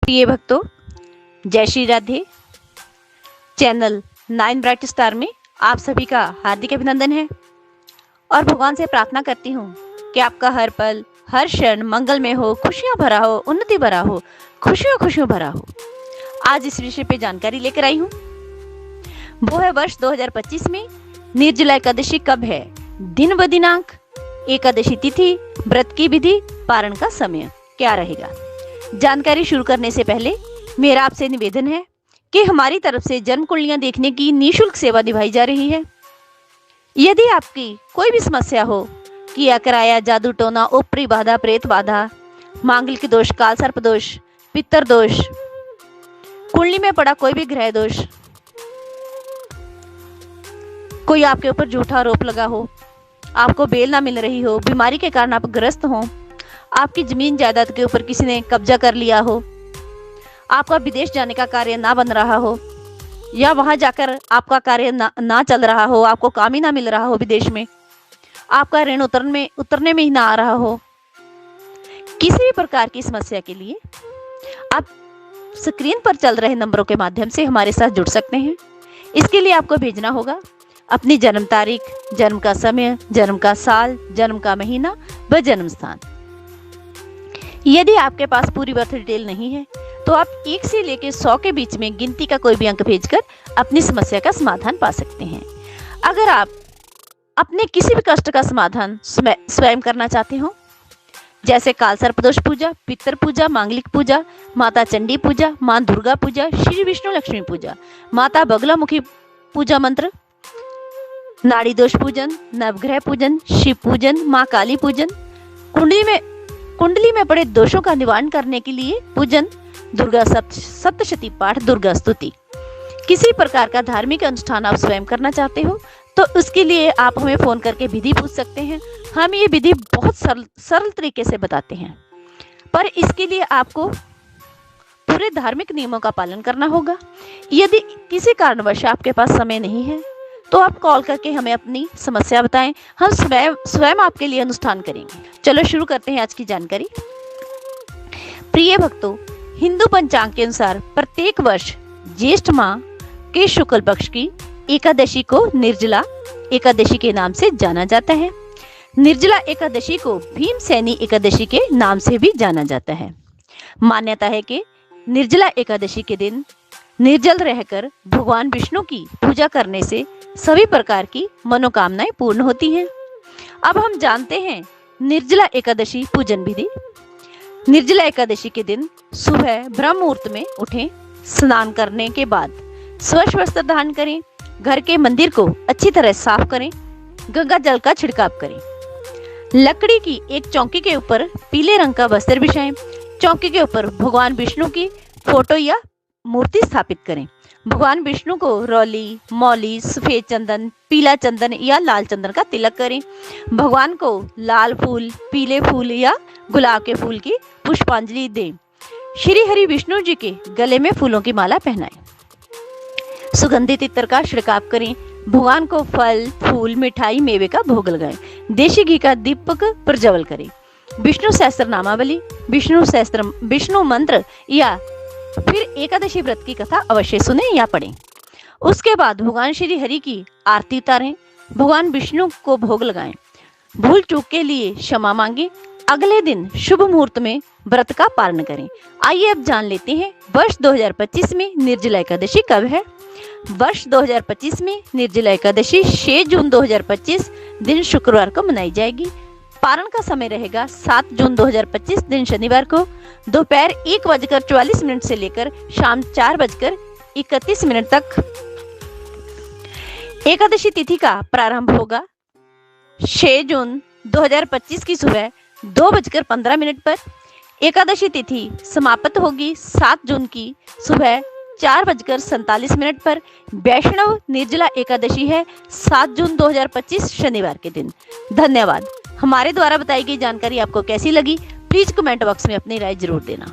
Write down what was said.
प्रिय भक्तों, जय Shri Radhe. Channel 9 bright star में आप सभी का हार्दिक अभिनंदन है और भगवान से प्रार्थना करती हूँ कि आपका हर पल हर क्षण मंगलमय हो, खुशियाँ भरा हो, उन्नति भरा हो, खुशियों भरा हो। आज इस विषय पे जानकारी लेकर आई हूँ। वो है वर्ष 2025 में निर्जला एकादशी कब है, दिन व दिनांक, एकादशी तिथि, व्रत की विधि, पारण का समय क्या रहेगा। जानकारी शुरू करने से पहले मेरा आपसे निवेदन है कि हमारी तरफ से जन्म कुंडलियां देखने की निःशुल्क सेवा निभाई जा रही है। यदि आपकी कोई भी समस्या हो, किया कराया, जादू टोना, ऊपरी बाधा, प्रेत बाधा, मांगलिक दोष, काल सर्प दोष, पितर दोष, कुंडली में पड़ा कोई भी ग्रह दोष, कोई आपके ऊपर झूठा आरोप लगा हो, आपको बेल ना मिल रही हो, बीमारी के कारण आप ग्रस्त हो, आपकी जमीन जायदाद के ऊपर किसी ने कब्जा कर लिया हो, आपका विदेश जाने का कार्य ना बन रहा हो या वहां जाकर आपका कार्य ना चल रहा हो, आपको काम ही ना मिल रहा हो, विदेश में आपका ऋण उतरने में ही ना आ रहा हो, किसी भी प्रकार की समस्या के लिए आप स्क्रीन पर चल रहे नंबरों के माध्यम से हमारे साथ जुड़ सकते हैं। इसके लिए आपको भेजना होगा अपनी जन्म तारीख, जन्म का समय, जन्म का साल, जन्म का महीना व जन्म स्थान। यदि आपके पास पूरी बर्थ डिटेल नहीं है तो आप 1 से लेकर 100 के बीच में गिनती का कोई भी अंक भेजकर अपनी समस्या का समाधान पा सकते हैं। अगर आप अपने किसी भी कष्ट का समाधान स्वयं करना चाहते हो, जैसे काल सर्पदोष पूजा, पितर पूजा, मांगलिक पूजा, माता चंडी पूजा, मां दुर्गा पूजा, श्री विष्णु लक्ष्मी पूजा, माता बगलामुखी पूजा मंत्र, नाड़ी दोष पूजन, नवग्रह पूजन, शिव पूजन, मां काली पूजन, कुंडली में पड़े दोषों का निवारण करने के लिए पूजन, दुर्गा सप्तशती पाठ, दुर्गा स्तुति, किसी प्रकार का धार्मिक अनुष्ठान आप स्वयं करना चाहते हो तो उसके लिए आप हमें फोन करके विधि पूछ सकते हैं। हम ये विधि बहुत सरल तरीके से बताते हैं, पर इसके लिए आपको पूरे धार्मिक नियमों का पालन करना होगा। यदि किसी कारणवश आपके पास समय नहीं है तो आप कॉल करके हमें अपनी समस्या बताएं, हम स्वयं आपके लिए अनुष्ठान करेंगे। चलो शुरू करते हैं आज की जानकारी। प्रिय भक्तों, हिंदू पंचांग के अनुसार प्रत्येक वर्ष ज्येष्ठ माह के शुक्ल पक्ष की एकादशी को निर्जला एकादशी के नाम से जाना जाता है। निर्जला एकादशी को भीमसेनी एकादशी के नाम से भी जाना जाता है। मान्यता है कि निर्जला एकादशी के दिन निर्जल रहकर भगवान विष्णु की पूजा करने से सभी प्रकार की मनोकामनाएं पूर्ण होती हैं। अब हम जानते हैं निर्जला एकादशी पूजन विधि। निर्जला एकादशी के दिन सुबह ब्रह्म मुहूर्त में उठें, स्नान करने के बाद स्वच्छ वस्त्र धारण करें, घर के मंदिर को अच्छी तरह साफ करें, गंगा जल का छिड़काव करें, लकड़ी की एक चौकी के ऊपर पीले रंग का वस्त्र बिछाएं, चौकी के ऊपर भगवान विष्णु की फोटो या मूर्ति स्थापित करें। भगवान विष्णु को रौली, मौली, सफेद चंदन, पीला चंदन या लाल चंदन का तिलक करें। भगवान को लाल फूल, पीले फूल या गुलाब के फूल की पुष्पांजलि दें। श्री हरि विष्णु जी के गले में फूलों की माला पहनाएं। सुगंधित इत्र का छिड़काव करें। भगवान को फल, फूल, मिठाई, मेवे का भोग लगाएं। देशी घी का दीपक प्रज्वल करें। विष्णु सहस्त्र नामावली, विष्णु मंत्र या फिर एकादशी व्रत की कथा अवश्य सुने या पढ़ें। उसके बाद भगवान श्री हरि की आरती उतारें, भगवान विष्णु को भोग लगाएं, भूल चूक के लिए क्षमा मांगे। अगले दिन शुभ मुहूर्त में व्रत का पालन करें। आइए अब जान लेते हैं वर्ष 2025 में निर्जला एकादशी कब है। वर्ष 2025 में निर्जला एकादशी 6 जून 2025 दिन शुक्रवार को मनाई जाएगी। पारण का समय रहेगा 7 जून 2025 दिन शनिवार को दोपहर 1:44 से लेकर शाम 4:31 तक। एकादशी तिथि का प्रारंभ होगा 6 जून 2025 की सुबह 2:15 पर। एकादशी तिथि समाप्त होगी 7 जून की सुबह 4:47 पर। वैष्णव निर्जला एकादशी है 7 जून 2025 शनिवार के दिन। धन्यवाद। हमारे द्वारा बताई गई जानकारी आपको कैसी लगी, प्लीज कमेंट बॉक्स में अपनी राय जरूर देना।